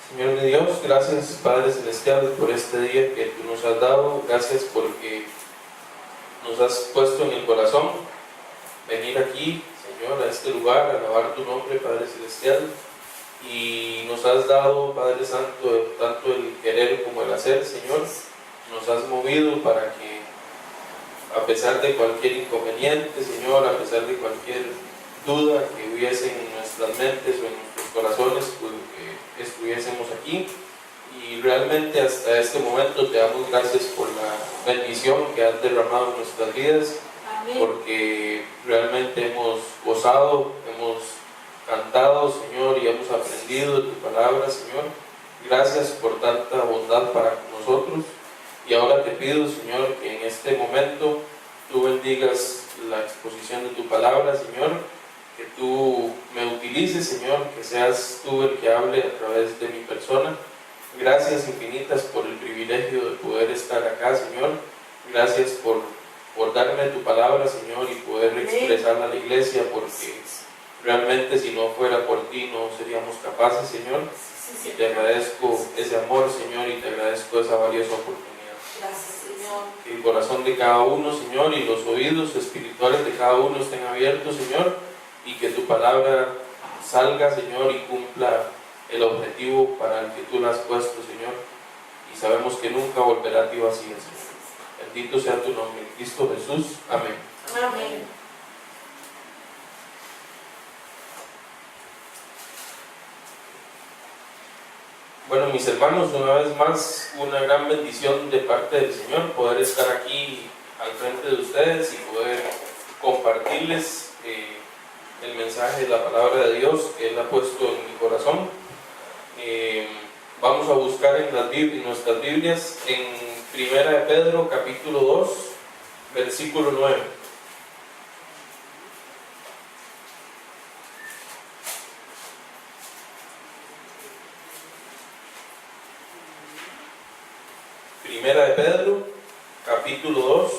Señor mi Dios, gracias Padre Celestial por este día que tú nos has dado. Gracias porque nos has puesto en el corazón venir aquí, Señor, a este lugar, a alabar tu nombre, Padre Celestial. Y nos has dado, Padre Santo, tanto el querer como el hacer, Señor. Nos has movido para que, a pesar de cualquier inconveniente, Señor, a pesar de cualquier duda que hubiese en nuestras mentes o en nuestros corazones, pues que estuviésemos aquí. Y realmente hasta este momento te damos gracias por la bendición que has derramado en nuestras vidas. Amén. Porque realmente hemos gozado, hemos cantado, Señor, y hemos aprendido de tu palabra, Señor. Gracias por tanta bondad para nosotros. Y ahora te pido, Señor, que en este momento tú bendigas la exposición de tu palabra, Señor, que tú me utilices, Señor, que seas tú el que hable a través de mi persona. Gracias infinitas por el privilegio de poder estar acá, Señor. Gracias por darme tu palabra, Señor, y poder expresarla a la iglesia, porque realmente si no fuera por ti no seríamos capaces, Señor. Y te agradezco ese amor, Señor, y te agradezco esa valiosa oportunidad. Gracias, Señor. Que el corazón de cada uno, Señor, y los oídos espirituales de cada uno estén abiertos, Señor, y que tu palabra salga, Señor, y cumpla el objetivo para el que tú la has puesto, Señor. Y sabemos que nunca volverá a ti vacía, Señor. Bendito sea tu nombre, Cristo Jesús. Amén. Amén. Bueno, mis hermanos, una vez más, una gran bendición de parte del Señor, poder estar aquí al frente de ustedes y poder compartirles el mensaje de la palabra de Dios que Él ha puesto en mi corazón. Vamos a buscar en nuestras Biblias en Primera de Pedro, capítulo 2, versículo 9. Primera de Pedro, capítulo 2,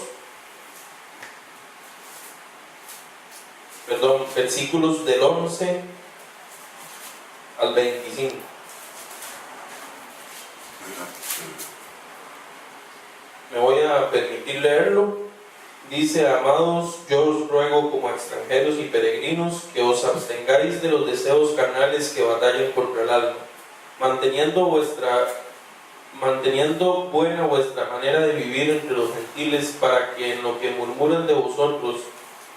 versículos del 11 al 25. Me voy a permitir leerlo. Dice: amados, yo os ruego como extranjeros y peregrinos que os abstengáis de los deseos carnales que batallan contra el alma, manteniendo buena vuestra manera de vivir entre los gentiles, para que en lo que murmuran de vosotros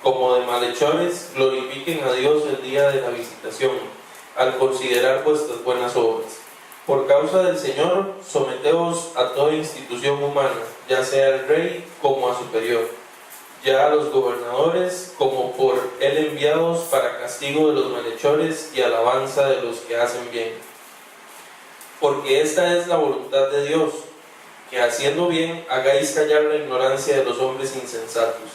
como de malhechores glorifiquen a Dios el día de la visitación, al considerar vuestras buenas obras. Por causa del Señor, someteos a toda institución humana, ya sea el rey como a superior, ya a los gobernadores como por él enviados para castigo de los malhechores y alabanza de los que hacen bien. Porque esta es la voluntad de Dios, que haciendo bien hagáis callar la ignorancia de los hombres insensatos,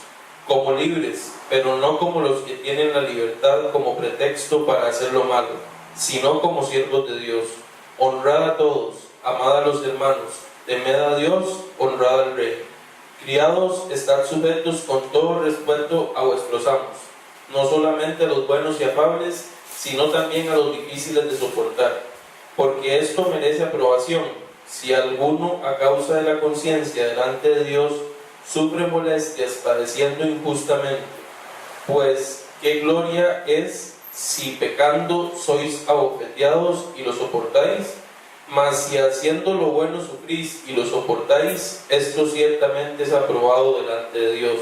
como libres, pero no como los que tienen la libertad como pretexto para hacer lo malo, sino como siervos de Dios. Honrad a todos, amad a los hermanos, temed a Dios, honrad al rey. Criados, estad sujetos con todo respeto a vuestros amos, no solamente a los buenos y afables, sino también a los difíciles de soportar, porque esto merece aprobación, si alguno a causa de la conciencia delante de Dios sufre molestias padeciendo injustamente. Pues qué gloria es si pecando sois abofeteados y lo soportáis, mas si haciendo lo bueno sufrís y lo soportáis, esto ciertamente es aprobado delante de Dios.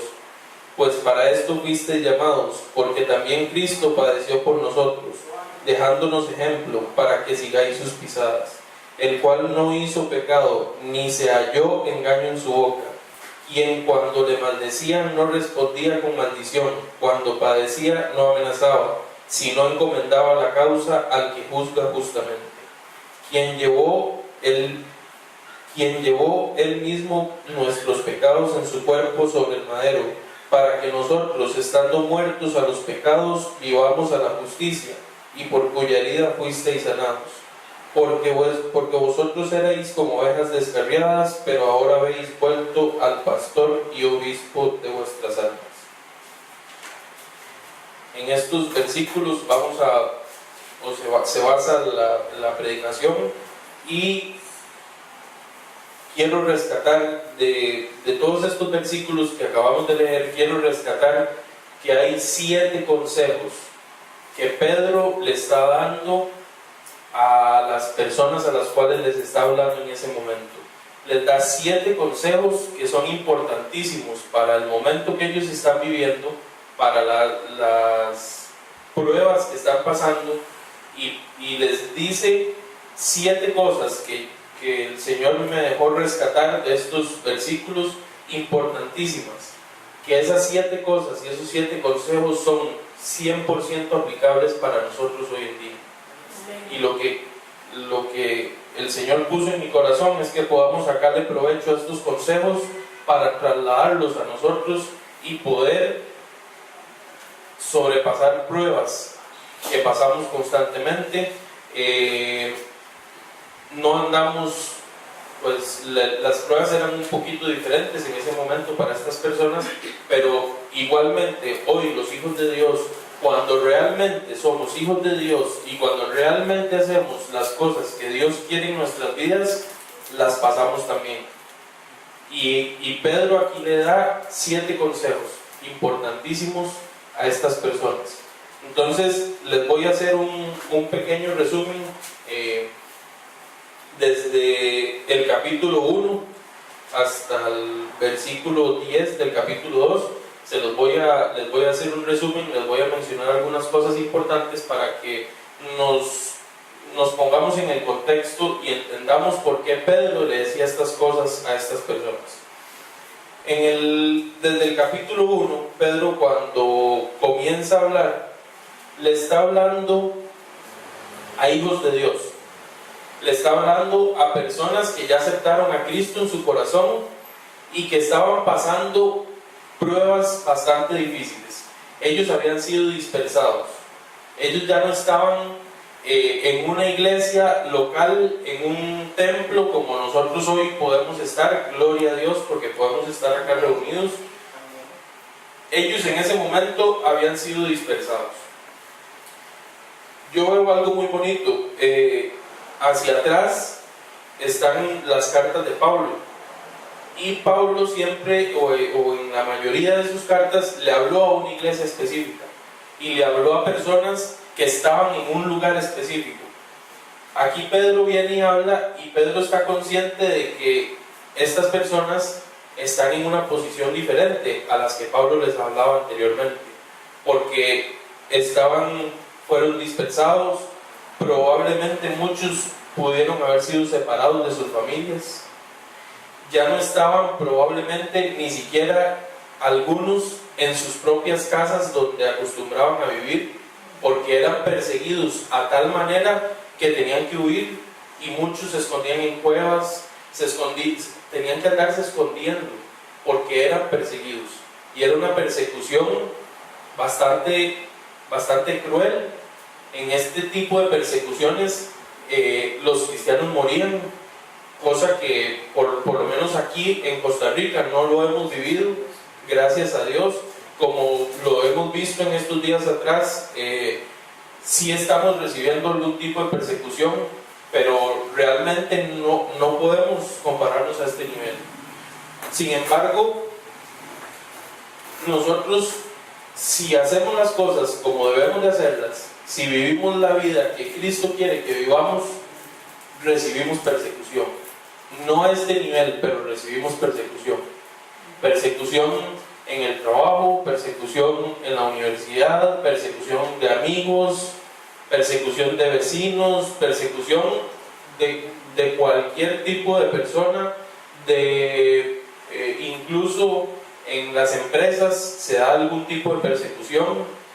Pues para esto fuisteis llamados, porque también Cristo padeció por nosotros, dejándonos ejemplo para que sigáis sus pisadas, el cual no hizo pecado, ni se halló engaño en su boca, quien cuando le maldecían no respondía con maldición, cuando padecía no amenazaba, sino encomendaba la causa al que juzga justamente, quien llevó él mismo nuestros pecados en su cuerpo sobre el madero, para que nosotros, estando muertos a los pecados, vivamos a la justicia, y por cuya herida fuisteis sanados. Porque vosotros erais como ovejas descarriadas, pero ahora habéis vuelto al pastor y obispo de vuestras almas. En estos versículos se basa la predicación, Y quiero rescatar de todos estos versículos que acabamos de leer, quiero rescatar que hay 7 consejos que Pedro le está dando a las personas a las cuales les está hablando en ese momento. Les da 7 consejos que son importantísimos para el momento que ellos están viviendo, para las pruebas que están pasando, y les dice 7 cosas que el Señor me dejó rescatar de estos versículos importantísimas, que esas 7 cosas y esos 7 consejos son 100% aplicables para nosotros hoy en día. Y lo que el Señor puso en mi corazón es que podamos sacarle provecho a estos consejos para trasladarlos a nosotros y poder sobrepasar pruebas que pasamos constantemente. No andamos, pues las pruebas eran un poquito diferentes en ese momento para estas personas, pero igualmente hoy los hijos de Dios, cuando realmente somos hijos de Dios y cuando realmente hacemos las cosas que Dios quiere en nuestras vidas, las pasamos también. Y Pedro aquí le da 7 consejos importantísimos a estas personas. Entonces les voy a hacer un pequeño resumen desde el capítulo 1 hasta el versículo 10 del capítulo 2. Les voy a hacer un resumen, les voy a mencionar algunas cosas importantes para que nos pongamos en el contexto y entendamos por qué Pedro le decía estas cosas a estas personas. Desde el capítulo 1, Pedro, cuando comienza a hablar, le está hablando a hijos de Dios, le está hablando a personas que ya aceptaron a Cristo en su corazón y que estaban pasando pruebas bastante difíciles. Ellos habían sido dispersados, ellos ya no estaban en una iglesia local, en un templo como nosotros hoy podemos estar, gloria a Dios porque podemos estar acá reunidos. Ellos en ese momento habían sido dispersados. Yo veo algo muy bonito. Hacia atrás están las cartas de Pablo, y Pablo siempre, o en la mayoría de sus cartas, le habló a una iglesia específica y le habló a personas que estaban en un lugar específico. Aquí Pedro viene y habla, y Pedro está consciente de que estas personas están en una posición diferente a las que Pablo les hablaba anteriormente, porque fueron dispersados. Probablemente muchos pudieron haber sido separados de sus familias, ya no estaban probablemente ni siquiera algunos en sus propias casas donde acostumbraban a vivir, porque eran perseguidos a tal manera que tenían que huir, y muchos se escondían en cuevas, tenían que andarse escondiendo porque eran perseguidos, y era una persecución bastante cruel. En este tipo de persecuciones los cristianos morían, cosa que por lo menos aquí en Costa Rica no lo hemos vivido, gracias a Dios, como lo hemos visto en estos días atrás. Sí estamos recibiendo algún tipo de persecución, pero realmente no podemos compararnos a este nivel. Sin embargo, nosotros, si hacemos las cosas como debemos de hacerlas, si vivimos la vida que Cristo quiere que vivamos, recibimos persecución. No a este nivel, pero recibimos persecución. Persecución en el trabajo, persecución en la universidad, persecución de amigos, persecución de vecinos, persecución de cualquier tipo de persona, incluso en las empresas se da algún tipo de persecución.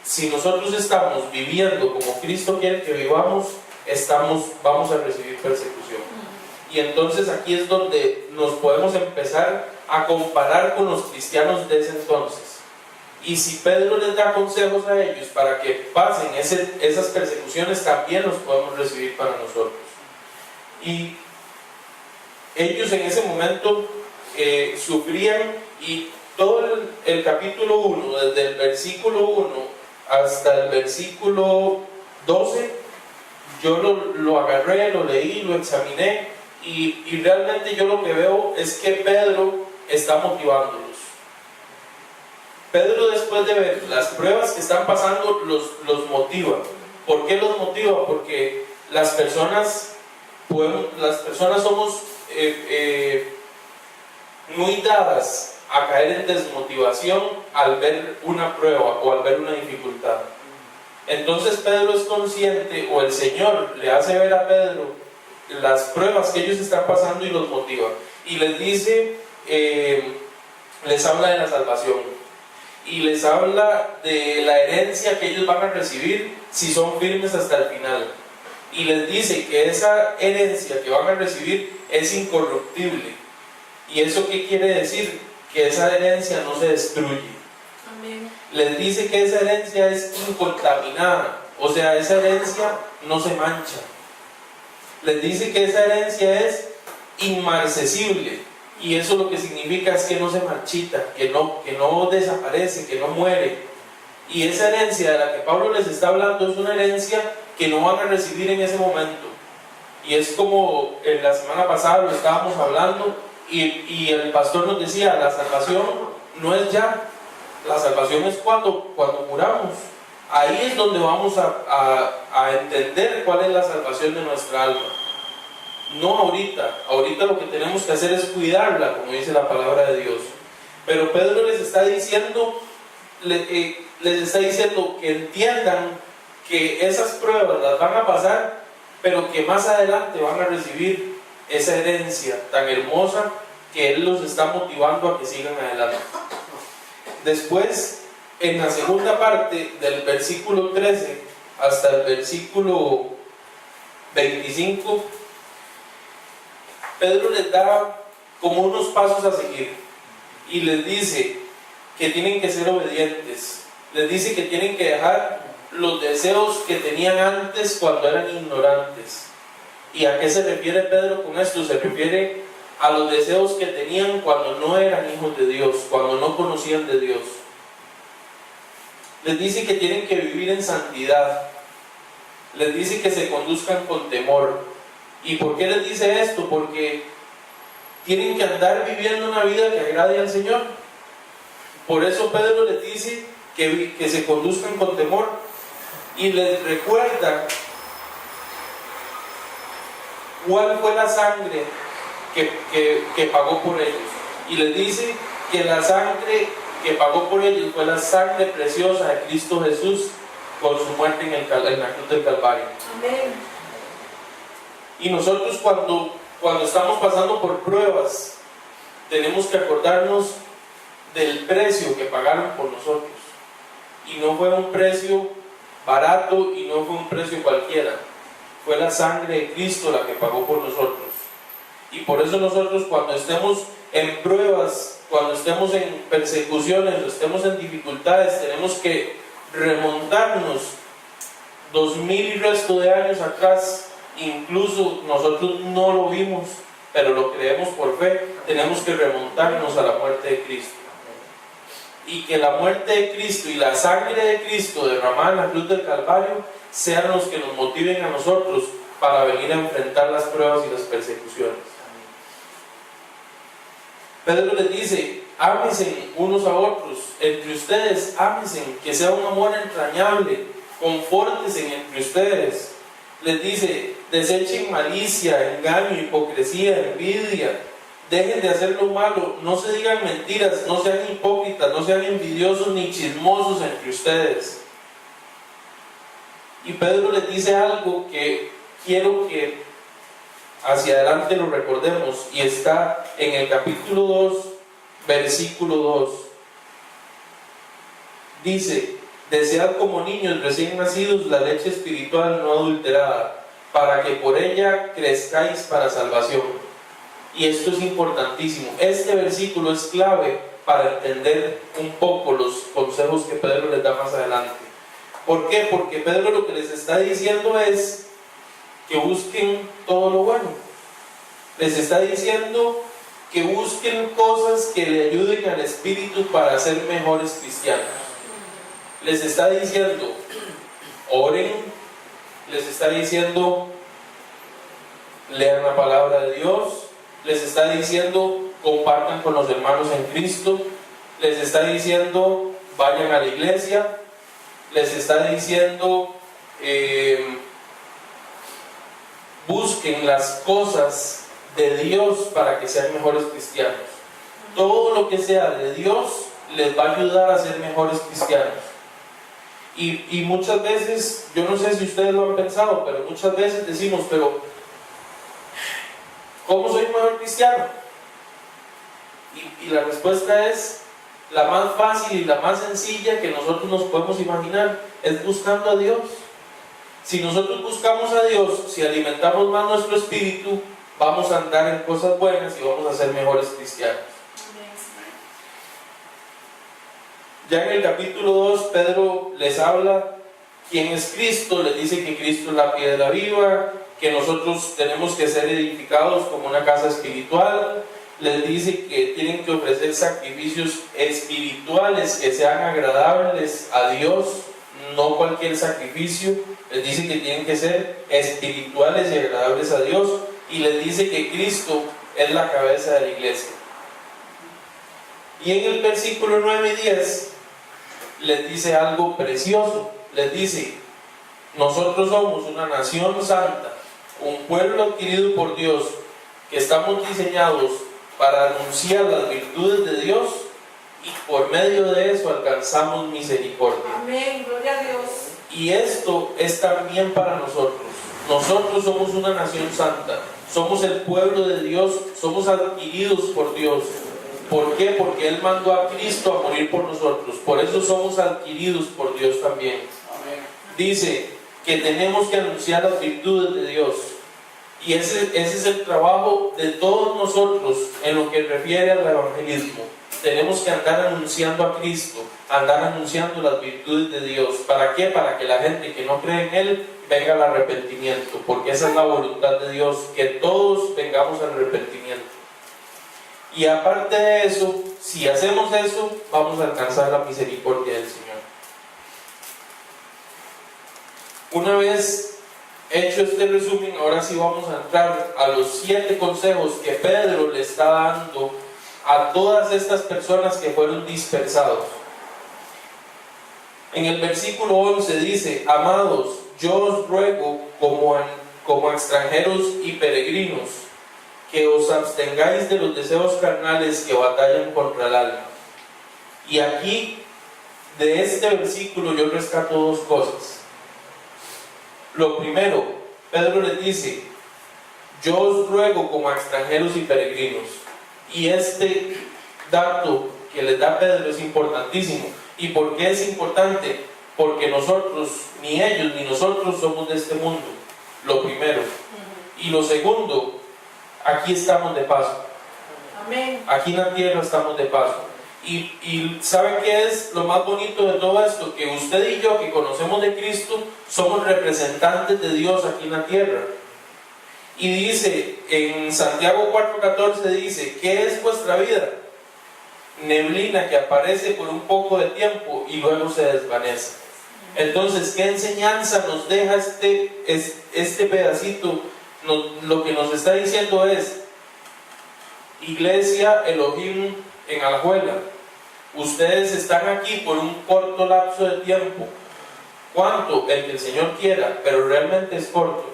Si nosotros estamos viviendo como Cristo quiere que vivamos, vamos a recibir persecución. Y entonces aquí es donde nos podemos empezar a comparar con los cristianos de ese entonces. Y si Pedro les da consejos a ellos para que pasen esas persecuciones, también los podemos recibir para nosotros. Y ellos en ese momento sufrían, y todo el capítulo 1, desde el versículo 1 hasta el versículo 12, yo lo agarré, lo leí, lo examiné y realmente yo lo que veo es que Pedro está motivándolos. Pedro, después de ver las pruebas que están pasando, los motiva. ¿Por qué los motiva? Porque las personas somos muy dadas a caer en desmotivación al ver una prueba o al ver una dificultad. Entonces Pedro es consciente, o el Señor le hace ver a Pedro las pruebas que ellos están pasando y los motiva. Y les dice, les habla de la salvación. Y les habla de la herencia que ellos van a recibir si son firmes hasta el final. Y les dice que esa herencia que van a recibir es incorruptible. ¿Y eso qué quiere decir? Que esa herencia no se destruye. Amén. Les dice que esa herencia es incontaminada, o sea, esa herencia no se mancha. Les dice que esa herencia es inmarcesible. Y eso lo que significa es que no se marchita, que no desaparece, que no muere. Y esa herencia de la que Pablo les está hablando es una herencia que no van a recibir en ese momento. Y es como en la semana pasada lo estábamos hablando y el pastor nos decía, la salvación no es ya, la salvación es cuando muramos. Ahí es donde vamos a entender cuál es la salvación de nuestra alma. No ahorita lo que tenemos que hacer es cuidarla, como dice la palabra de Dios. Pero Pedro les está diciendo que entiendan que esas pruebas las van a pasar, pero que más adelante van a recibir esa herencia tan hermosa que Él los está motivando a que sigan adelante. Después, en la segunda parte del versículo 13 hasta el versículo 25, Pedro les da como unos pasos a seguir y les dice que tienen que ser obedientes. Les dice que tienen que dejar los deseos que tenían antes cuando eran ignorantes. ¿Y a qué se refiere Pedro con esto? Se refiere a los deseos que tenían cuando no eran hijos de Dios, cuando no conocían de Dios. Les dice que tienen que vivir en santidad. Les dice que se conduzcan con temor. ¿Y por qué les dice esto? Porque tienen que andar viviendo una vida que agrade al Señor. Por eso Pedro les dice que se conduzcan con temor y les recuerda cuál fue la sangre que pagó por ellos. Y les dice que la sangre que pagó por ellos fue la sangre preciosa de Cristo Jesús con su muerte en la cruz del Calvario. Amén. Y nosotros cuando estamos pasando por pruebas, tenemos que acordarnos del precio que pagaron por nosotros. Y no fue un precio barato y no fue un precio cualquiera. Fue la sangre de Cristo la que pagó por nosotros. Y por eso nosotros cuando estemos en pruebas, cuando estemos en persecuciones, o estemos en dificultades, tenemos que remontarnos 2000 y resto de años atrás. Incluso nosotros no lo vimos, pero lo creemos por fe. Tenemos que remontarnos a la muerte de Cristo. Y que la muerte de Cristo y la sangre de Cristo derramada en la cruz del Calvario sean los que nos motiven a nosotros para venir a enfrentar las pruebas y las persecuciones. Pedro les dice, ámense unos a otros, entre ustedes ámense, que sea un amor entrañable, confórtense entre ustedes. Les dice, desechen malicia, engaño, hipocresía, envidia, dejen de hacer lo malo, no se digan mentiras, no sean hipócritas, no sean envidiosos ni chismosos entre ustedes. Y Pedro les dice algo que quiero que hacia adelante lo recordemos, y está en el capítulo 2, versículo 2. Dice, desead como niños recién nacidos la leche espiritual no adulterada, para que por ella crezcáis para salvación. Y esto es importantísimo. Este versículo es clave para entender un poco los consejos que Pedro les da más adelante. ¿Por qué? Porque Pedro lo que les está diciendo es que busquen todo lo bueno. Les está diciendo que busquen cosas que le ayuden al espíritu para ser mejores cristianos. Les está diciendo, oren, les está diciendo, lean la palabra de Dios, les está diciendo, compartan con los hermanos en Cristo, les está diciendo, vayan a la iglesia, les está diciendo, busquen las cosas de Dios para que sean mejores cristianos. Todo lo que sea de Dios les va a ayudar a ser mejores cristianos. Y muchas veces, yo no sé si ustedes lo han pensado, pero muchas veces decimos, pero ¿cómo soy un mejor cristiano? Y la respuesta es la más fácil y la más sencilla que nosotros nos podemos imaginar, es buscando a Dios. Si nosotros buscamos a Dios, si alimentamos más nuestro espíritu, vamos a andar en cosas buenas y vamos a ser mejores cristianos. Ya en el capítulo 2, Pedro les habla quién es Cristo, les dice que Cristo es la piedra viva, que nosotros tenemos que ser edificados como una casa espiritual, les dice que tienen que ofrecer sacrificios espirituales que sean agradables a Dios, no cualquier sacrificio, les dice que tienen que ser espirituales y agradables a Dios, y les dice que Cristo es la cabeza de la iglesia. Y en el versículo 9 y 10 les dice algo precioso, les dice, nosotros somos una nación santa, un pueblo adquirido por Dios, que estamos diseñados para anunciar las virtudes de Dios y por medio de eso alcanzamos misericordia. Amén, gloria a Dios. Y esto es también para nosotros. Nosotros somos una nación santa, somos el pueblo de Dios, somos adquiridos por Dios. ¿Por qué? Porque Él mandó a Cristo a morir por nosotros. Por eso somos adquiridos por Dios también. Amén. Dice que tenemos que anunciar las virtudes de Dios. Y ese es el trabajo de todos nosotros en lo que refiere al evangelismo. Tenemos que andar anunciando a Cristo, andar anunciando las virtudes de Dios. ¿Para qué? Para que la gente que no cree en Él venga al arrepentimiento. Porque esa es la voluntad de Dios, que todos vengamos al arrepentimiento. Y aparte de eso, si hacemos eso, vamos a alcanzar la misericordia del Señor. Una vez hecho este resumen, ahora sí vamos a entrar a los 7 consejos que Pedro le está dando a todas estas personas que fueron dispersados. En el versículo 11 dice, amados, yo os ruego como extranjeros y peregrinos, que os abstengáis de los deseos carnales que batallan contra el alma. Y aquí, de este versículo, yo rescato 2 cosas. Lo primero, Pedro les dice, yo os ruego como extranjeros y peregrinos. Y este dato que les da Pedro es importantísimo. ¿Y por qué es importante? Porque nosotros, ni ellos ni nosotros somos de este mundo. Lo primero. Y lo segundo, aquí estamos de paso. Amén. Aquí en la tierra estamos de paso. Y ¿saben qué es lo más bonito de todo esto? Que usted y yo, que conocemos de Cristo, somos representantes de Dios aquí en la tierra. Y dice, en Santiago 4:14 dice, ¿qué es vuestra vida? Neblina que aparece por un poco de tiempo y luego se desvanece. Entonces, ¿qué enseñanza nos deja este pedacito? Lo que nos está diciendo es, Iglesia Elohim en Alajuela, ustedes están aquí por un corto lapso de tiempo. ¿Cuánto? El que el Señor quiera, pero realmente es corto.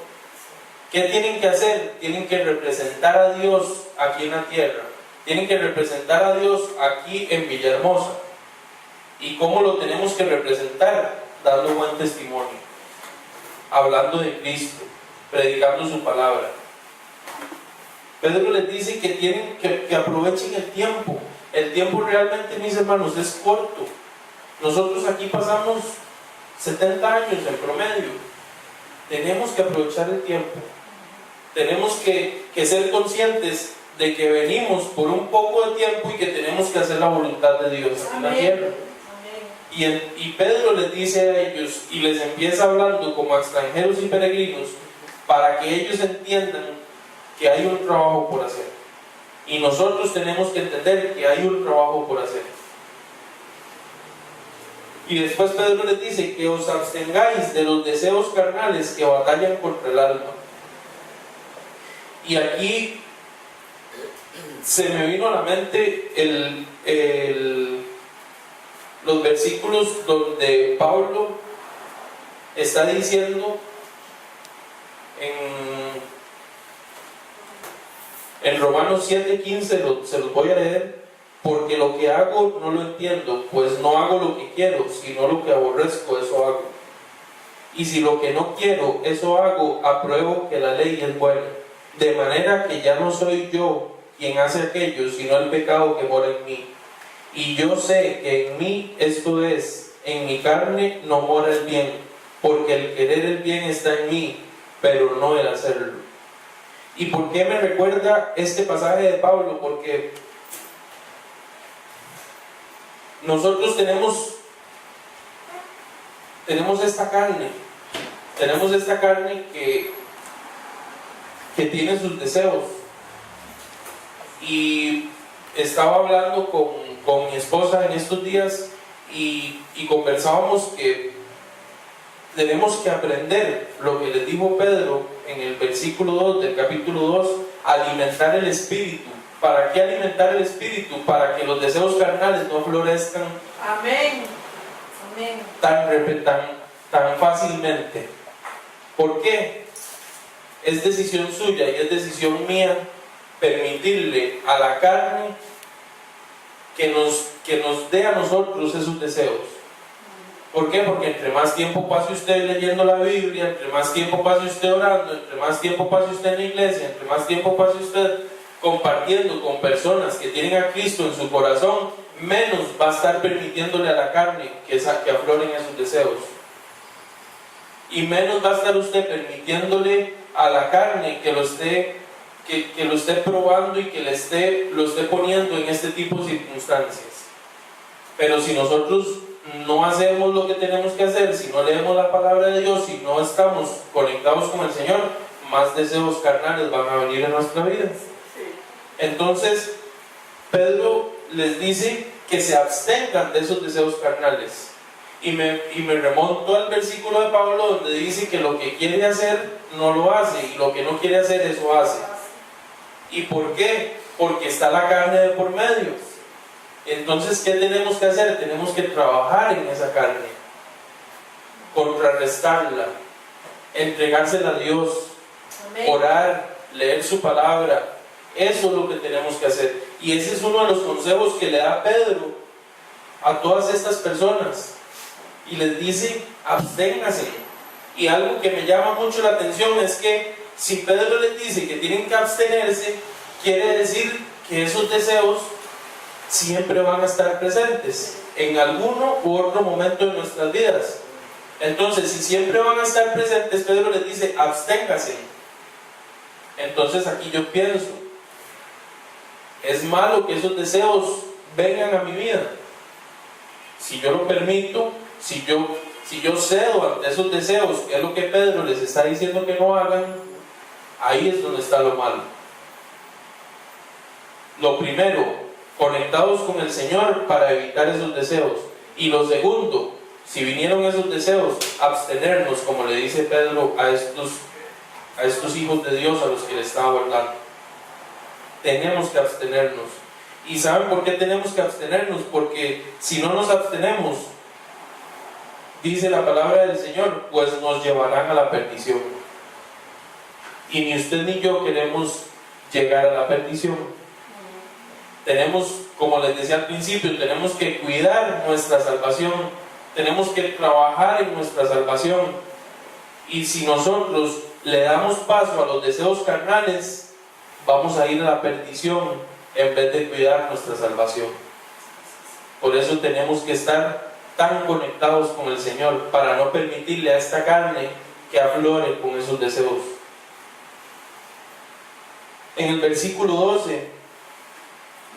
¿Qué tienen que hacer? Tienen que representar a Dios aquí en la tierra. Tienen que representar a Dios aquí en Villahermosa. ¿Y cómo lo tenemos que representar? Dando buen testimonio, hablando de Cristo, predicando su palabra. Pedro les dice que tienen que aprovechen el tiempo. El tiempo realmente, mis hermanos, es corto. Nosotros aquí pasamos 70 años en promedio. Tenemos que aprovechar el tiempo. Tenemos que ser conscientes de que venimos por un poco de tiempo y que tenemos que hacer la voluntad de Dios en la tierra. Y Pedro les dice a ellos, y les empieza hablando como extranjeros y peregrinos, para que ellos entiendan que hay un trabajo por hacer. Y nosotros tenemos que entender que hay un trabajo por hacer. Y después Pedro les dice que os abstengáis de los deseos carnales que batallan contra el alma. Y aquí se me vino a la mente los versículos donde Pablo está diciendo en Romanos 7:15, se los voy a leer: porque lo que hago no lo entiendo, pues no hago lo que quiero, sino lo que aborrezco, eso hago. Y si lo que no quiero, eso hago, apruebo que la ley es buena. De manera que ya no soy yo quien hace aquello, sino el pecado que mora en mí. Y yo sé que en mí, esto es, en mi carne no mora el bien, porque el querer el bien está en mí, pero no el hacerlo. ¿Y por qué me recuerda este pasaje de Pablo? Porque nosotros tenemos esta carne que tiene sus deseos. Y estaba hablando con mi esposa en estos días y conversábamos que tenemos que aprender lo que les dijo Pedro en el versículo 2 del capítulo 2, alimentar el espíritu. ¿Para qué alimentar el espíritu? Para que los deseos carnales no florezcan. Amén. Amén. Tan fácilmente. ¿Por qué? Es decisión suya y es decisión mía permitirle a la carne que nos dé a nosotros esos deseos. ¿Por qué? Porque entre más tiempo pase usted leyendo la Biblia, entre más tiempo pase usted orando, entre más tiempo pase usted en la iglesia, entre más tiempo pase usted compartiendo con personas que tienen a Cristo en su corazón, menos va a estar permitiéndole a la carne que afloren esos deseos. Y menos va a estar usted permitiéndole a la carne que lo esté probando y que lo esté poniendo en este tipo de circunstancias. Pero si nosotros no hacemos lo que tenemos que hacer, si no leemos la palabra de Dios, si no estamos conectados con el Señor, más deseos carnales van a venir en nuestra vida. Entonces Pedro les dice que se abstengan de esos deseos carnales. Y me remonto al versículo de Pablo donde dice que lo que quiere hacer no lo hace y lo que no quiere hacer eso hace. ¿Y por qué? Porque está la carne de por medio. Entonces, ¿qué tenemos que hacer? Tenemos que trabajar en esa carne, contrarrestarla, entregársela a Dios, Amén. Orar, leer su palabra. Eso es lo que tenemos que hacer. Y ese es uno de los consejos que le da Pedro a todas estas personas. Y les dice, absténganse. Y algo que me llama mucho la atención es que si Pedro les dice que tienen que abstenerse, quiere decir que esos deseos siempre van a estar presentes en alguno u otro momento de nuestras vidas. Entonces, si siempre van a estar presentes, Pedro les dice, absténganse. Entonces aquí yo pienso, es malo que esos deseos vengan a mi vida. Si yo lo permito, si yo cedo ante esos deseos, que es lo que Pedro les está diciendo que no hagan, ahí es donde está lo malo. Lo primero, conectados con el Señor para evitar esos deseos. Y lo segundo, si vinieron esos deseos, abstenernos, como le dice Pedro a estos hijos de Dios a los que le estaba hablando. Tenemos que abstenernos. ¿Y saben por qué tenemos que abstenernos? Porque si no nos abstenemos, dice la palabra del Señor, pues nos llevarán a la perdición. Y ni usted ni yo queremos llegar a la perdición. Tenemos, como les decía al principio, tenemos que cuidar nuestra salvación, tenemos que trabajar en nuestra salvación. Y si nosotros le damos paso a los deseos carnales, vamos a ir a la perdición en vez de cuidar nuestra salvación. Por eso tenemos que estar tan conectados con el Señor para no permitirle a esta carne que aflore con esos deseos. En el versículo 12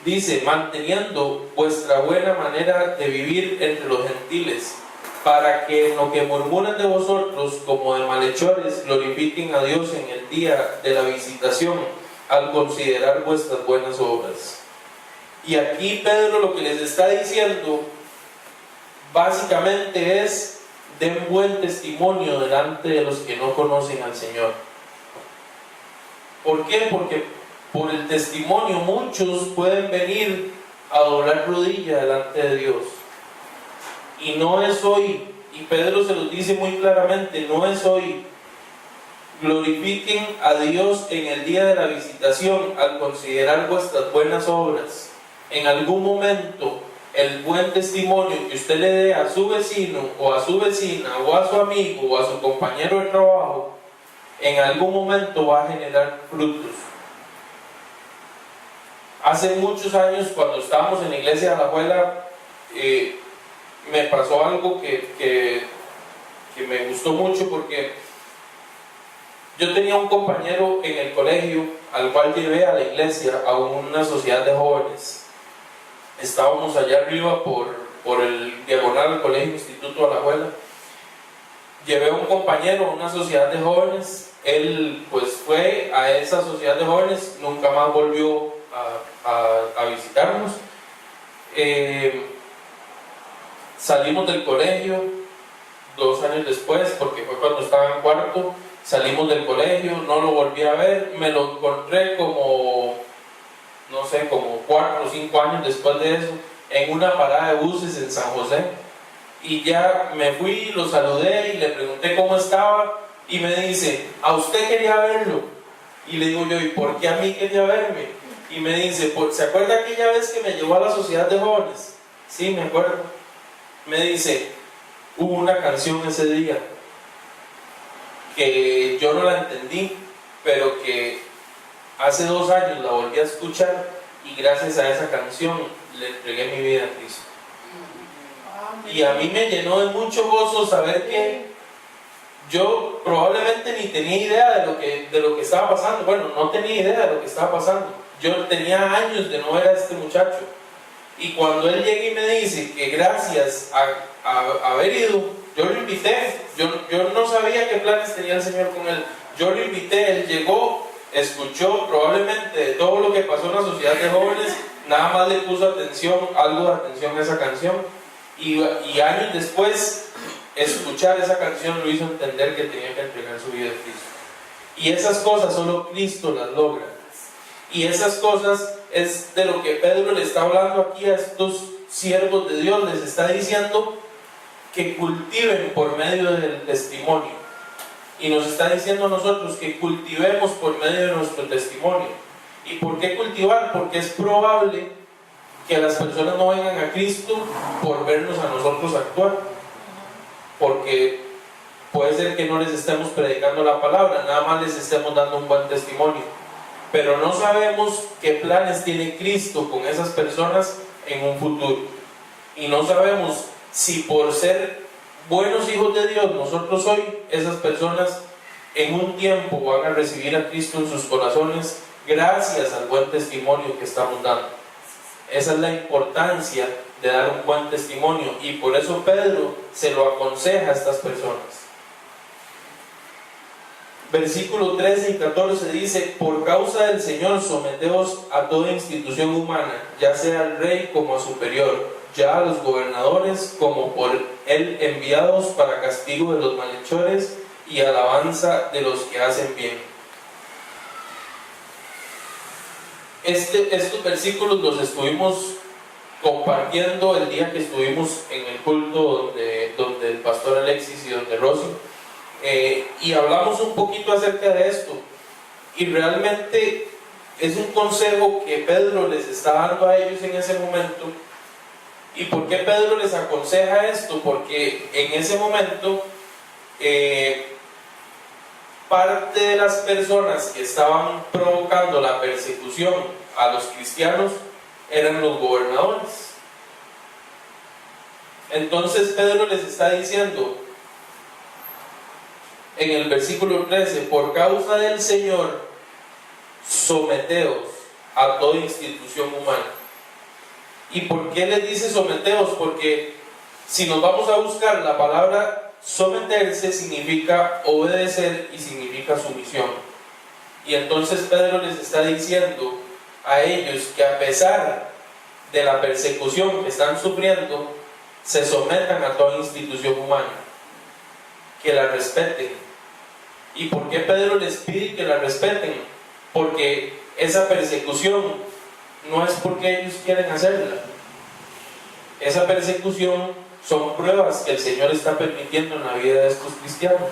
dice, manteniendo vuestra buena manera de vivir entre los gentiles, para que en lo que murmuran de vosotros como de malhechores glorifiquen a Dios en el día de la visitación, al considerar vuestras buenas obras. Y aquí Pedro lo que les está diciendo, básicamente es: den buen testimonio delante de los que no conocen al Señor. ¿Por qué? Porque por el testimonio muchos pueden venir a doblar rodilla delante de Dios. Y no es hoy, y Pedro se lo dice muy claramente, no es hoy. Glorifiquen a Dios en el día de la visitación al considerar vuestras buenas obras. En algún momento, el buen testimonio que usted le dé a su vecino o a su vecina o a su amigo o a su compañero de trabajo, en algún momento va a generar frutos. Hace muchos años, cuando estábamos en la iglesia de Alajuela, me pasó algo que me gustó mucho, porque yo tenía un compañero en el colegio al cual llevé a la iglesia a una sociedad de jóvenes. Estábamos allá arriba por el diagonal del colegio Instituto Alajuela. Llevé a un compañero a una sociedad de jóvenes. Él pues fue a esa sociedad de jóvenes, nunca más volvió a visitarnos. Salimos del colegio 2 años después, porque fue cuando estaba en cuarto. Salimos del colegio, no lo volví a ver, me lo encontré como 4 o 5 años después de eso, en una parada de buses en San José. Y ya me fui, lo saludé y le pregunté cómo estaba, y me dice: ¿a usted quería verlo? Y le digo yo: ¿y por qué a mí quería verme? Y me dice: ¿se acuerda aquella vez que me llevó a la sociedad de jóvenes? Sí, me acuerdo. Me dice: hubo una canción ese día que yo no la entendí, pero que hace 2 años la volví a escuchar, y gracias a esa canción le entregué mi vida a Cristo. Y a mí me llenó de mucho gozo saber que yo probablemente ni tenía idea de lo que estaba pasando. Bueno, no tenía idea de lo que estaba pasando. Yo tenía años de no ver a este muchacho. Y cuando él llega y me dice que gracias a haber ido, yo lo invité. Yo no sabía qué planes tenía el Señor con él. Yo lo invité, él llegó, escuchó probablemente de todo lo que pasó en la sociedad de jóvenes, nada más le puso algo de atención a esa canción. Y años después, escuchar esa canción lo hizo entender que tenía que entregar su vida a Cristo. Y esas cosas solo Cristo las logra. Y esas cosas es de lo que Pedro le está hablando aquí a estos siervos de Dios. Les está diciendo que cultiven por medio del testimonio. Y nos está diciendo a nosotros que cultivemos por medio de nuestro testimonio. ¿Y por qué cultivar? Porque es probable que las personas no vengan a Cristo por vernos a nosotros actuar. Porque puede ser que no les estemos predicando la palabra, nada más les estemos dando un buen testimonio. Pero no sabemos qué planes tiene Cristo con esas personas en un futuro. Y no sabemos si por ser buenos hijos de Dios nosotros hoy, esas personas en un tiempo van a recibir a Cristo en sus corazones gracias al buen testimonio que estamos dando. Esa es la importancia de dar un buen testimonio, y por eso Pedro se lo aconseja a estas personas. Versículo 13 y 14 dice: por causa del Señor someteos a toda institución humana, ya sea al rey como a superior, ya a los gobernadores como por él enviados para castigo de los malhechores y alabanza de los que hacen bien. Estos versículos los estuvimos compartiendo el día que estuvimos en el culto donde el pastor Alexis y donde Rosy, y hablamos un poquito acerca de esto, y realmente es un consejo que Pedro les está dando a ellos en ese momento. ¿Y por qué Pedro les aconseja esto? Porque en ese momento parte de las personas que estaban provocando la persecución a los cristianos eran los gobernadores. Entonces Pedro les está diciendo en el versículo 13: por causa del Señor someteos a toda institución humana. ¿Y por qué les dice someteos? Porque si nos vamos a buscar, la palabra someterse significa obedecer y significa sumisión. Y entonces Pedro les está diciendo a ellos que a pesar de la persecución que están sufriendo, se sometan a toda institución humana, que la respeten. ¿Y por qué Pedro les pide que la respeten? Porque esa persecución no es porque ellos quieren hacerla. Esa persecución son pruebas que el Señor está permitiendo en la vida de estos cristianos.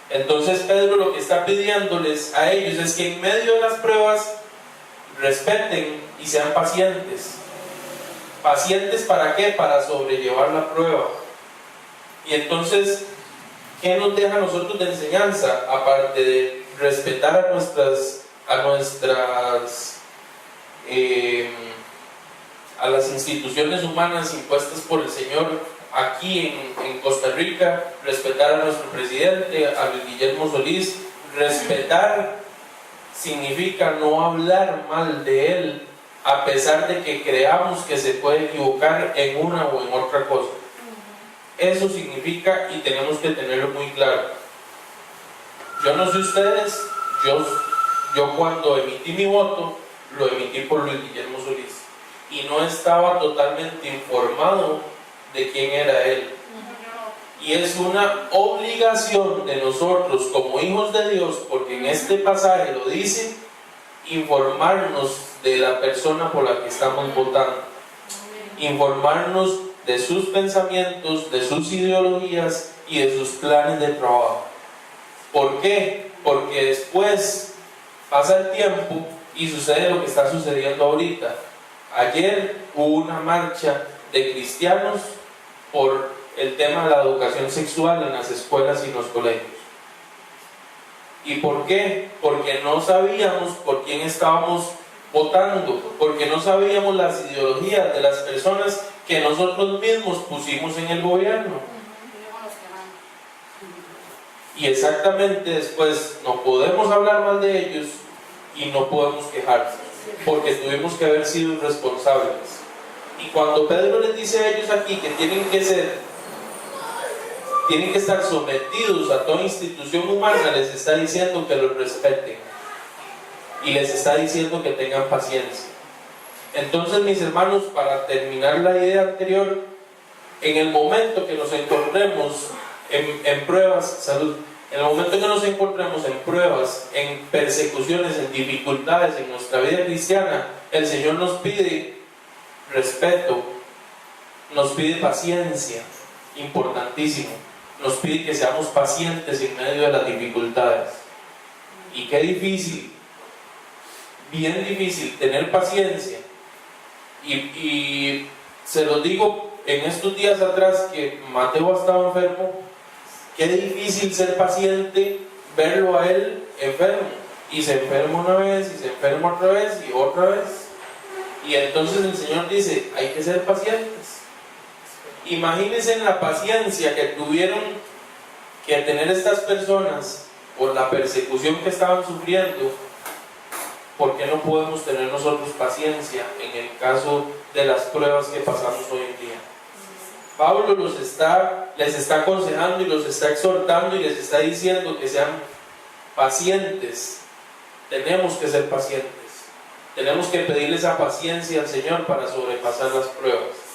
Entonces Pedro lo que está pidiéndoles a ellos es que en medio de las pruebas respeten y sean pacientes. ¿Pacientes para qué? Para sobrellevar la prueba. Y entonces, ¿qué nos deja a nosotros de enseñanza? Aparte de respetar a las instituciones humanas impuestas por el Señor aquí en Costa Rica, respetar a nuestro presidente, a Luis Guillermo Solís. Respetar significa no hablar mal de él, a pesar de que creamos que se puede equivocar en una o en otra cosa. Eso significa, y tenemos que tenerlo muy claro. Yo no sé ustedes, yo cuando emití mi voto, lo emití por Luis Guillermo Solís, y no estaba totalmente informado de quién era él. Y es una obligación de nosotros como hijos de Dios, porque en este pasaje lo dice, informarnos de la persona por la que estamos votando, informarnos de sus pensamientos, de sus ideologías y de sus planes de trabajo. ¿Por qué? Porque después pasa el tiempo y sucede lo que está sucediendo ahorita. Ayer hubo una marcha de cristianos por el tema de la educación sexual en las escuelas y en los colegios. ¿Y por qué? Porque no sabíamos por quién estábamos votando, porque no sabíamos las ideologías de las personas que nosotros mismos pusimos en el gobierno. Y exactamente después no podemos hablar mal de ellos y no podemos quejarnos, porque tuvimos que haber sido responsables. Y cuando Pedro les dice a ellos aquí que tienen que estar sometidos a toda institución humana, les está diciendo que los respeten y les está diciendo que tengan paciencia. Entonces, mis hermanos, para terminar la idea anterior, en el momento que nos encontremos en pruebas, salud, en el momento que nos encontremos en pruebas, en persecuciones, en dificultades en nuestra vida cristiana, el Señor nos pide respeto, nos pide paciencia, importantísimo. Nos pide que seamos pacientes en medio de las dificultades. Y qué difícil, bien difícil tener paciencia. Y se los digo, en estos días atrás que Mateo estaba enfermo, qué difícil ser paciente, verlo a él enfermo. Y se enferma una vez, y se enferma otra vez, y otra vez. Y entonces el Señor dice, hay que ser pacientes. Imagínense la paciencia que tuvieron que tener estas personas por la persecución que estaban sufriendo. ¿Por qué no podemos tener nosotros paciencia en el caso de las pruebas que pasamos hoy en día? Pablo les está aconsejando y los está exhortando y les está diciendo que sean pacientes. Tenemos que ser pacientes. Tenemos que pedirle esa paciencia al Señor para sobrepasar las pruebas.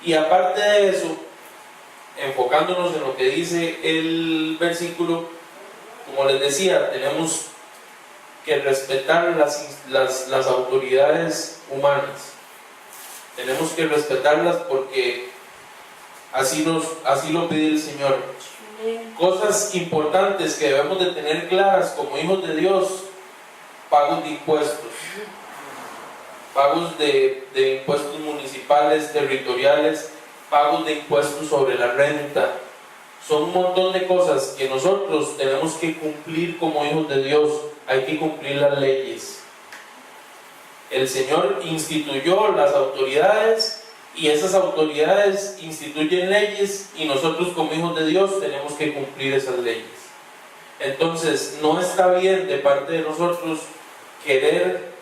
Y aparte de eso, enfocándonos en lo que dice el versículo, como les decía, tenemos que respetar las autoridades humanas. Tenemos que respetarlas porque así lo pide el Señor. Cosas importantes que debemos de tener claras como hijos de Dios: pagos de impuestos, pagos de impuestos municipales, territoriales, pagos de impuestos sobre la renta. Son un montón de cosas que nosotros tenemos que cumplir como hijos de Dios. Hay que cumplir las leyes. El Señor instituyó las autoridades y esas autoridades instituyen leyes y nosotros como hijos de Dios tenemos que cumplir esas leyes. Entonces no está bien de parte de nosotros querer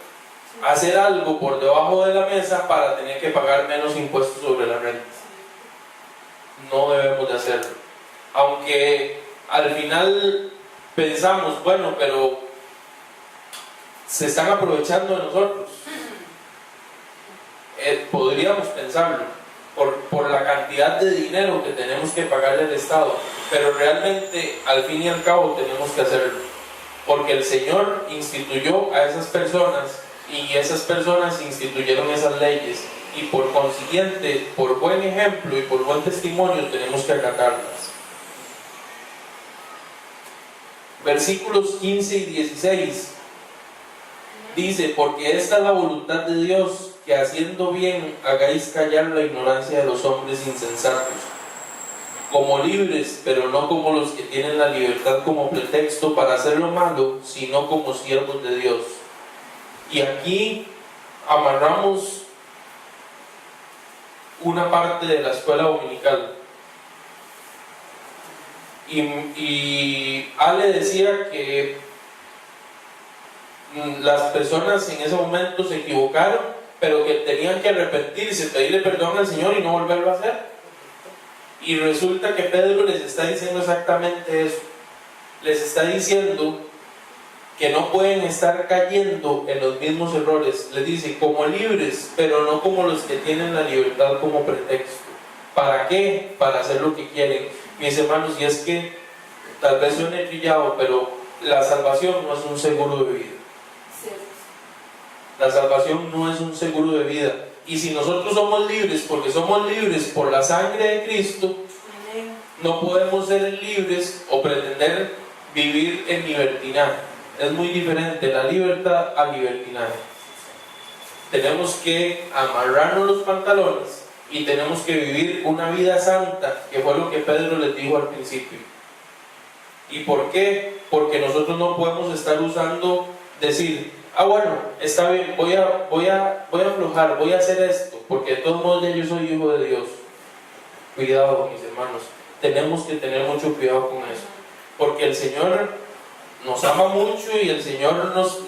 hacer algo por debajo de la mesa para tener que pagar menos impuestos sobre la renta. No debemos de hacerlo. Aunque al final pensamos, bueno, pero se están aprovechando de nosotros. Podríamos pensarlo, por la cantidad de dinero que tenemos que pagarle al Estado, pero realmente al fin y al cabo tenemos que hacerlo, porque el Señor instituyó a esas personas y esas personas instituyeron esas leyes, y por consiguiente, por buen ejemplo y por buen testimonio, tenemos que acatarlas. Versículos 15 y 16 dice: porque esta es la voluntad de Dios, que haciendo bien hagáis callar la ignorancia de los hombres insensatos, como libres, pero no como los que tienen la libertad como pretexto para hacer lo malo, sino como siervos de Dios. Y aquí amarramos una parte de la escuela dominical. Y Ale decía que las personas en ese momento se equivocaron, pero que tenían que arrepentirse, pedirle perdón al Señor y no volverlo a hacer. Y resulta que Pedro les está diciendo exactamente eso. Les está diciendo que no pueden estar cayendo en los mismos errores. Les dice: como libres, pero no como los que tienen la libertad como pretexto. ¿Para qué? Para hacer lo que quieren. Mis hermanos, y es que tal vez suene trillado, pero la salvación no es un seguro de vida. La salvación no es un seguro de vida. Y si nosotros somos libres, porque somos libres por la sangre de Cristo, no podemos ser libres o pretender vivir en libertinaje. Es muy diferente la libertad al libertinaje. Tenemos que amarrarnos los pantalones y tenemos que vivir una vida santa, que fue lo que Pedro les dijo al principio. ¿Y por qué? Porque nosotros no podemos estar usando, decir: bueno, está bien, voy a aflojar, voy a hacer esto, porque de todos modos ya yo soy hijo de Dios. Cuidado, mis hermanos, tenemos que tener mucho cuidado con eso, porque el Señor nos ama mucho y el Señor nos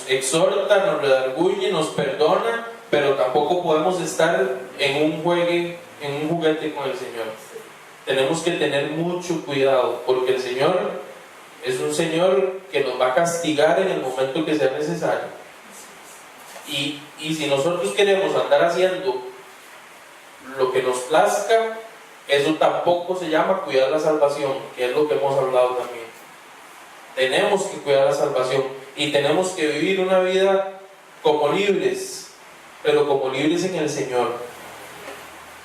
exhorta, nos redarguye, nos perdona, pero tampoco podemos estar en un juguete con el Señor. Tenemos que tener mucho cuidado, porque el Señor es un Señor que nos va a castigar en el momento que sea necesario. Y si nosotros queremos andar haciendo lo que nos plazca, eso tampoco se llama cuidar la salvación, que es lo que hemos hablado también. Tenemos que cuidar la salvación y tenemos que vivir una vida como libres, pero como libres en el Señor,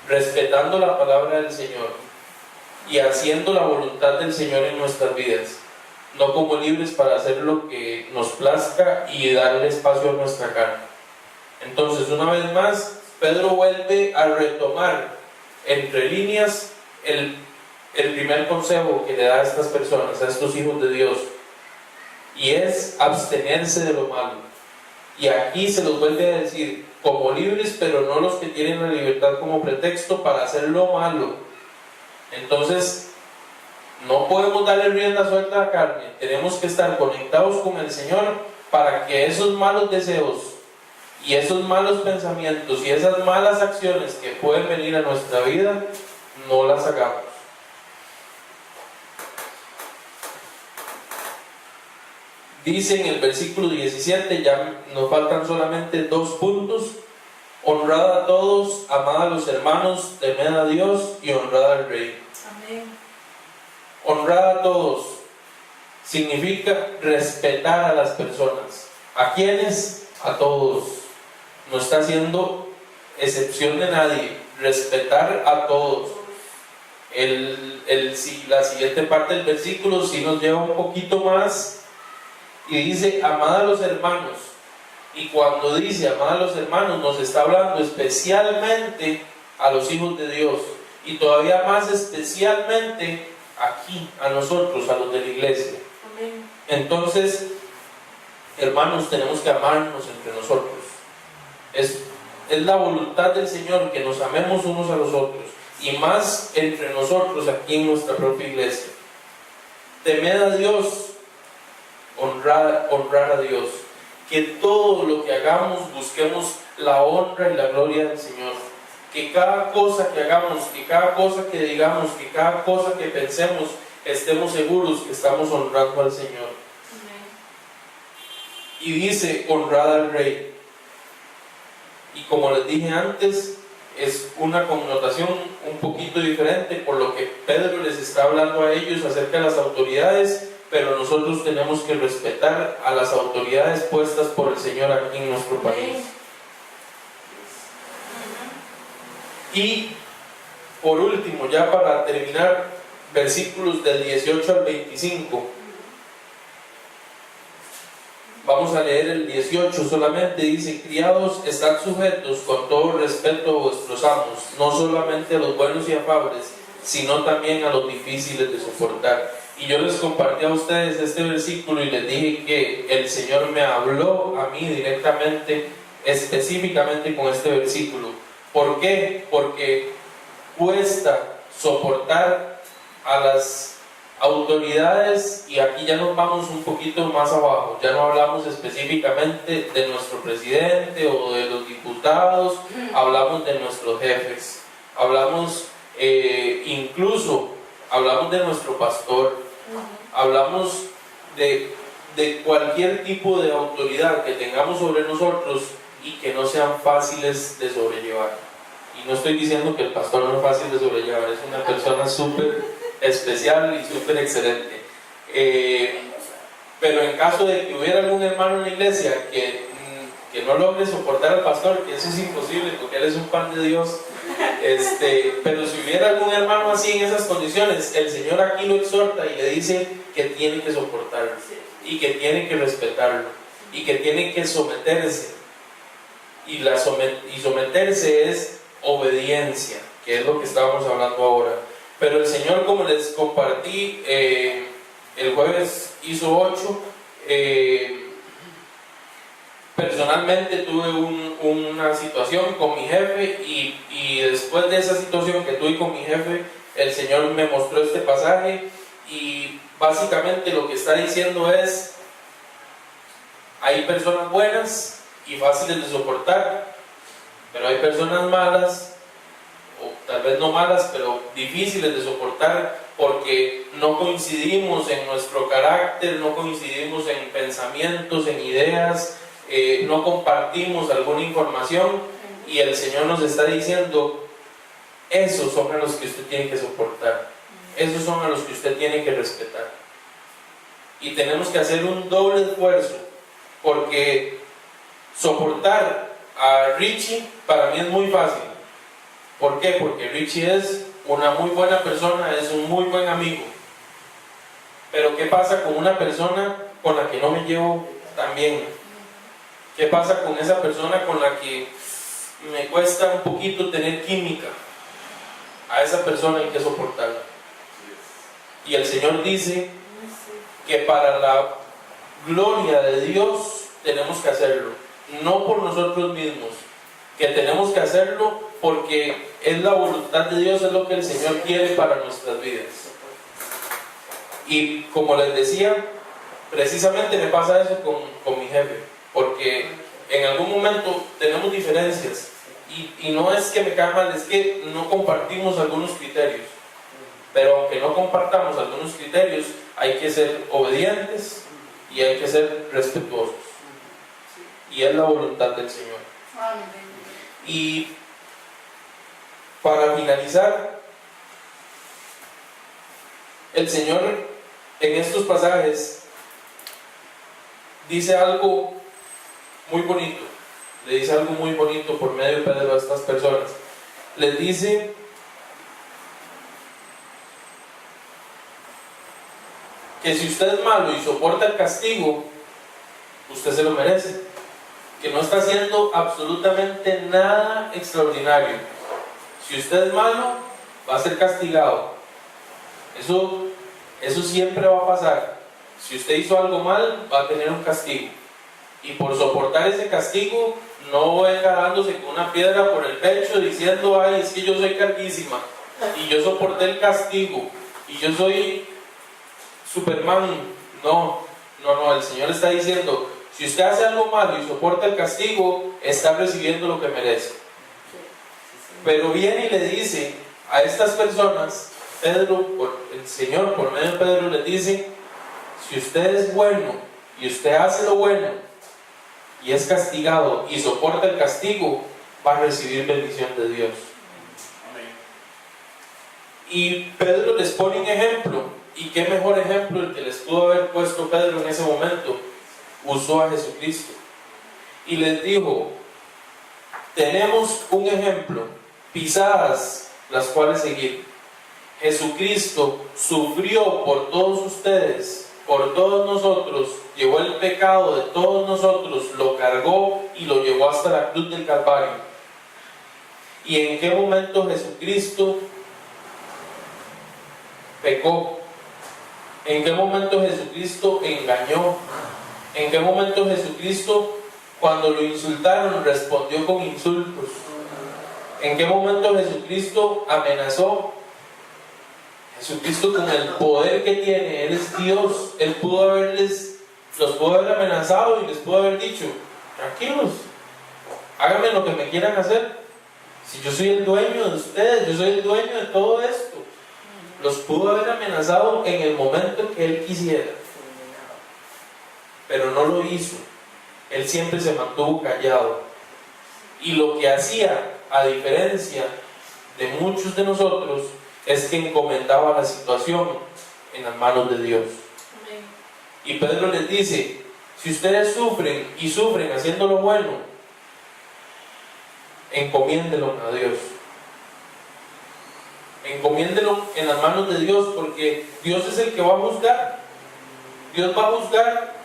respetando la palabra del Señor y haciendo la voluntad del Señor en nuestras vidas. No como libres para hacer lo que nos plazca y darle espacio a nuestra carne. Entonces, una vez más, Pedro vuelve a retomar entre líneas el primer consejo que le da a estas personas, a estos hijos de Dios, y es abstenerse de lo malo. Y aquí se los vuelve a decir: como libres, pero no los que tienen la libertad como pretexto para hacer lo malo. Entonces, no podemos darle rienda suelta a la carne. Tenemos que estar conectados con el Señor para que esos malos deseos y esos malos pensamientos y esas malas acciones que pueden venir a nuestra vida, no las hagamos. Dice en el versículo 17, ya nos faltan solamente 2 puntos: honrad a todos, amad a los hermanos, temed a Dios y honrad al Rey. Amén. Honrar a todos significa respetar a las personas. ¿A quiénes? A todos. No está haciendo excepción de nadie. Respetar a todos. La siguiente parte del versículo sí nos lleva un poquito más y dice: amad a los hermanos. Y cuando dice amad a los hermanos, nos está hablando especialmente a los hijos de Dios, y todavía más especialmente aquí, a nosotros, a los de la iglesia. Amén. Entonces, hermanos, tenemos que amarnos entre nosotros. Es la voluntad del Señor que nos amemos unos a los otros, y más entre nosotros aquí en nuestra propia iglesia. Temed a Dios, honrar a Dios. Que todo lo que hagamos busquemos la honra y la gloria del Señor. Que cada cosa que hagamos, que cada cosa que digamos, que cada cosa que pensemos, estemos seguros que estamos honrando al Señor. Amén. Y dice: honrad al Rey. Y como les dije antes, es una connotación un poquito diferente por lo que Pedro les está hablando a ellos acerca de las autoridades, pero nosotros tenemos que respetar a las autoridades puestas por el Señor aquí en nuestro país. Y por último, ya para terminar, versículos del 18 al 25. Vamos a leer el 18 solamente. Dice: criados, estad sujetos con todo respeto a vuestros amos, no solamente a los buenos y afables, sino también a los difíciles de soportar. Y yo les compartí a ustedes este versículo y les dije que el Señor me habló a mí directamente, específicamente con este versículo. ¿Por qué? Porque cuesta soportar a las autoridades, y aquí ya nos vamos un poquito más abajo, ya no hablamos específicamente de nuestro presidente o de los diputados, hablamos de nuestros jefes, hablamos incluso hablamos de nuestro pastor, hablamos de cualquier tipo de autoridad que tengamos sobre nosotros y que no sean fáciles de sobrellevar. Y no estoy diciendo que el pastor no es fácil de sobrellevar, es una persona súper especial y súper excelente. Pero en caso de que hubiera algún hermano en la iglesia que no logre soportar al pastor, que eso es imposible porque él es un pan de Dios, pero si hubiera algún hermano así en esas condiciones, el Señor aquí lo exhorta y le dice que tiene que soportarlo y que tiene que respetarlo y que tiene que someterse. Y someterse es obediencia, que es lo que estábamos hablando ahora. Pero el Señor, como les compartí, el jueves hizo 8. Personalmente tuve una situación con mi jefe y después de esa situación que tuve con mi jefe, el Señor me mostró este pasaje y básicamente lo que está diciendo es: hay personas buenas y fáciles de soportar, pero hay personas malas, o tal vez no malas, pero difíciles de soportar porque no coincidimos en nuestro carácter, no coincidimos en pensamientos, en ideas, no compartimos alguna información, y el Señor nos está diciendo: esos son a los que usted tiene que soportar, esos son a los que usted tiene que respetar. Y tenemos que hacer un doble esfuerzo, porque soportar a Richie para mí es muy fácil. ¿Por qué? Porque Richie es una muy buena persona, es un muy buen amigo. Pero ¿qué pasa con una persona con la que no me llevo tan bien? ¿Qué pasa con esa persona con la que me cuesta un poquito tener química? A esa persona hay que soportarla. Y el Señor dice que para la gloria de Dios tenemos que hacerlo, no por nosotros mismos, que tenemos que hacerlo porque es la voluntad de Dios, es lo que el Señor quiere para nuestras vidas. Y como les decía, precisamente me pasa eso con mi jefe, porque en algún momento tenemos diferencias y no es que me cae mal, es que no compartimos algunos criterios. Pero aunque no compartamos algunos criterios, hay que ser obedientes y hay que ser respetuosos, y es la voluntad del Señor. Y para finalizar, el Señor en estos pasajes dice algo muy bonito, le dice algo muy bonito por medio de Pedro a estas personas. Les dice que si usted es malo y soporta el castigo, usted se lo merece, que no está haciendo absolutamente nada extraordinario. Si usted es malo, va a ser castigado. Eso siempre va a pasar. Si usted hizo algo mal, va a tener un castigo. Y por soportar ese castigo, no venga dándose con una piedra por el pecho diciendo: ay, es que yo soy carguísima y yo soporté el castigo y yo soy Superman. No, el Señor está diciendo: si usted hace algo malo y soporta el castigo, está recibiendo lo que merece. Pero viene y le dice a estas personas, el Señor por medio de Pedro les dice: si usted es bueno y usted hace lo bueno y es castigado y soporta el castigo, va a recibir bendición de Dios. Y Pedro les pone un ejemplo, y qué mejor ejemplo el que les pudo haber puesto Pedro en ese momento. Usó a Jesucristo y les dijo: tenemos un ejemplo, pisadas las cuales seguir. Jesucristo sufrió por todos ustedes, por todos nosotros, llevó el pecado de todos nosotros, lo cargó y lo llevó hasta la cruz del Calvario. ¿Y en qué momento Jesucristo pecó? ¿En qué momento Jesucristo engañó? ¿En qué momento Jesucristo, cuando lo insultaron, respondió con insultos? ¿En qué momento Jesucristo amenazó? Jesucristo, con el poder que tiene, Él es Dios, Él los pudo haber amenazado y les pudo haber dicho: tranquilos, háganme lo que me quieran hacer. Si yo soy el dueño de ustedes, yo soy el dueño de todo esto. Los pudo haber amenazado en el momento que Él quisiera, pero no lo hizo. Él siempre se mantuvo callado. Y lo que hacía, a diferencia de muchos de nosotros, es que encomendaba la situación en las manos de Dios. Amén. Y Pedro les dice: si ustedes sufren y sufren haciendo lo bueno, encomiéndelo a Dios. Encomiéndelo en las manos de Dios, porque Dios es el que va a juzgar. Dios va a juzgar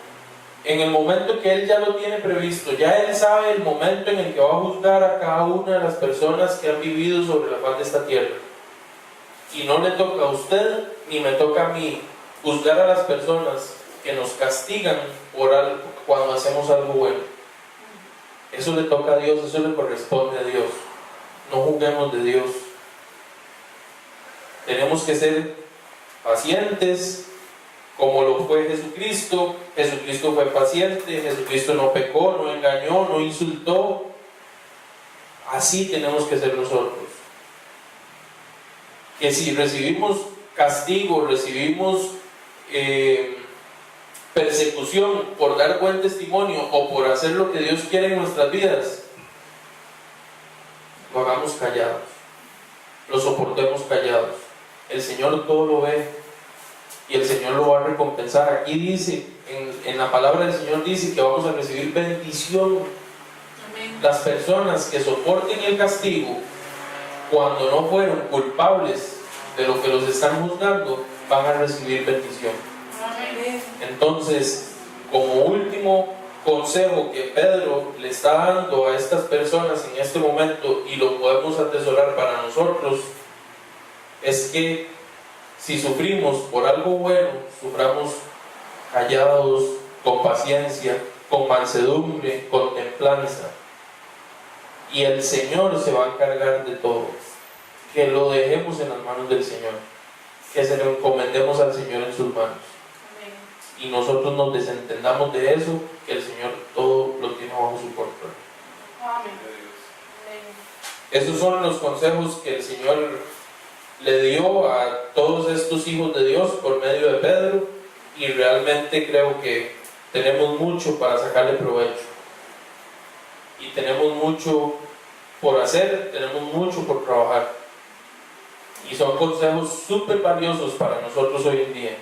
en el momento que Él ya lo tiene previsto. Ya Él sabe el momento en el que va a juzgar a cada una de las personas que han vivido sobre la faz de esta tierra. Y no le toca a usted ni me toca a mí juzgar a las personas que nos castigan por algo, cuando hacemos algo bueno. Eso le toca a Dios, eso le corresponde a Dios. No juzguemos de Dios. Tenemos que ser pacientes, como lo fue Jesucristo. Jesucristo fue paciente, Jesucristo no pecó, no engañó, no insultó. Así tenemos que ser nosotros. Que si recibimos castigo, recibimos persecución por dar buen testimonio o por hacer lo que Dios quiere en nuestras vidas, lo hagamos callados, lo soportemos callados. El Señor todo lo ve y el Señor lo va a recompensar. Aquí dice, en la palabra del Señor dice que vamos a recibir bendición. Amén. Las personas que soporten el castigo cuando no fueron culpables de lo que los están juzgando, van a recibir bendición. Amén. Entonces, como último consejo que Pedro le está dando a estas personas en este momento, y lo podemos atesorar para nosotros, es que si sufrimos por algo bueno, suframos callados, con paciencia, con mansedumbre, con templanza, y el Señor se va a encargar de todo. Que lo dejemos en las manos del Señor, que se lo encomendemos al Señor en sus manos, y nosotros nos desentendamos de eso, que el Señor todo lo tiene bajo su control. Amén. Esos son los consejos que el Señor le dio a todos estos hijos de Dios por medio de Pedro, y realmente creo que tenemos mucho para sacarle provecho, y tenemos mucho por hacer, tenemos mucho por trabajar, y son consejos súper valiosos para nosotros hoy en día.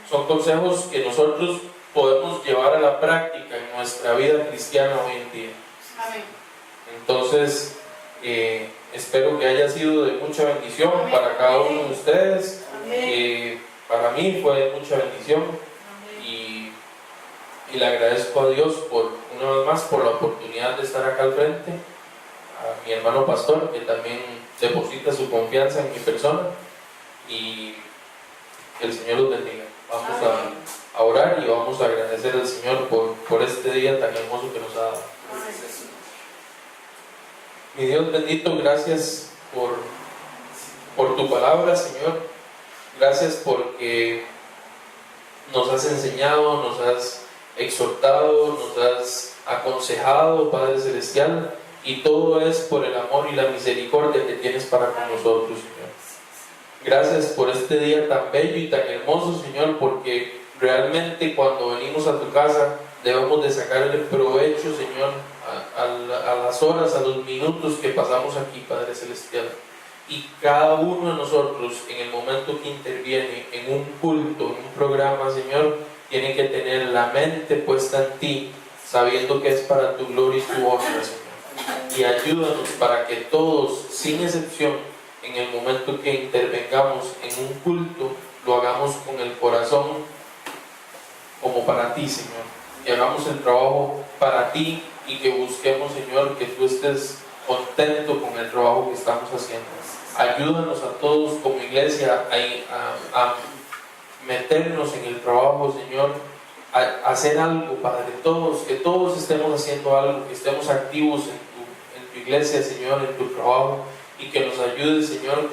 Son consejos que nosotros podemos llevar a la práctica en nuestra vida cristiana hoy en día. Amén. Entonces, espero que haya sido de mucha bendición para cada uno de ustedes. Para mí fue de mucha bendición, y le agradezco a Dios una vez más por la oportunidad de estar acá al frente, a mi hermano pastor, que también deposita su confianza en mi persona, y que el Señor los bendiga. Vamos a orar y vamos a agradecer al Señor por este día tan hermoso que nos ha dado. Mi Dios bendito, gracias por tu palabra, Señor. Gracias porque nos has enseñado, nos has exhortado, nos has aconsejado, Padre Celestial, y todo es por el amor y la misericordia que tienes para con nosotros, Señor. Gracias por este día tan bello y tan hermoso, Señor, porque realmente cuando venimos a tu casa debemos de sacarle provecho, Señor, a las horas, a los minutos que pasamos aquí, Padre Celestial. y cada uno de nosotros en el momento que interviene en un culto, en un programa, Señor, tiene que tener la mente puesta en ti, sabiendo que es para tu gloria y tu honra, Señor. Y ayúdanos para que todos, sin excepción, en el momento que intervengamos en un culto, lo hagamos con el corazón como para ti, Señor. Que hagamos el trabajo para ti y que busquemos, Señor, que tú estés contento con el trabajo que estamos haciendo. Ayúdanos a todos como iglesia a meternos en el trabajo, Señor, a hacer algo, Padre, que todos estemos haciendo algo, que estemos activos en tu iglesia, Señor, en tu trabajo, y que nos ayude, Señor,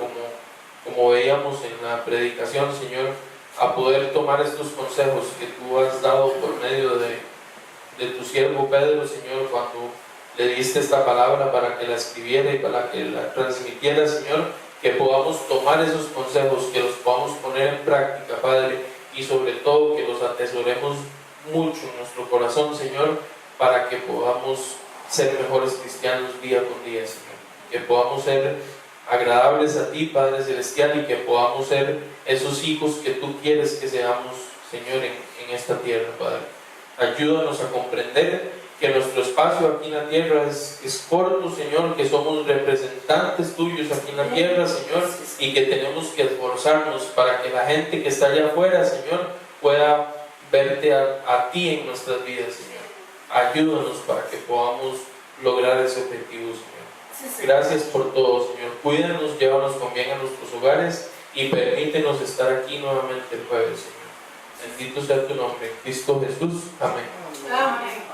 como veíamos en la predicación, Señor, a poder tomar estos consejos que tú has dado por medio de tu siervo Pedro, Señor, cuando le diste esta palabra para que la escribiera y para que la transmitiera, Señor, que podamos tomar esos consejos, que los podamos poner en práctica, Padre, y sobre todo que los atesoremos mucho en nuestro corazón, Señor, para que podamos ser mejores cristianos día con día, Señor, que podamos ser agradables a ti, Padre Celestial, y que podamos ser esos hijos que tú quieres que seamos, Señor, en esta tierra, Padre. Ayúdanos a comprender que nuestro espacio aquí en la tierra es corto, Señor, que somos representantes tuyos aquí en la tierra, Señor, y que tenemos que esforzarnos para que la gente que está allá afuera, Señor, pueda verte a ti en nuestras vidas, Señor. Ayúdanos para que podamos lograr ese objetivo, Señor. Gracias por todo, Señor. Cuídanos, llévanos con bien a nuestros hogares y permítenos estar aquí nuevamente el jueves, Señor. Bendito sea tu nombre, Cristo Jesús. Amén. Amén.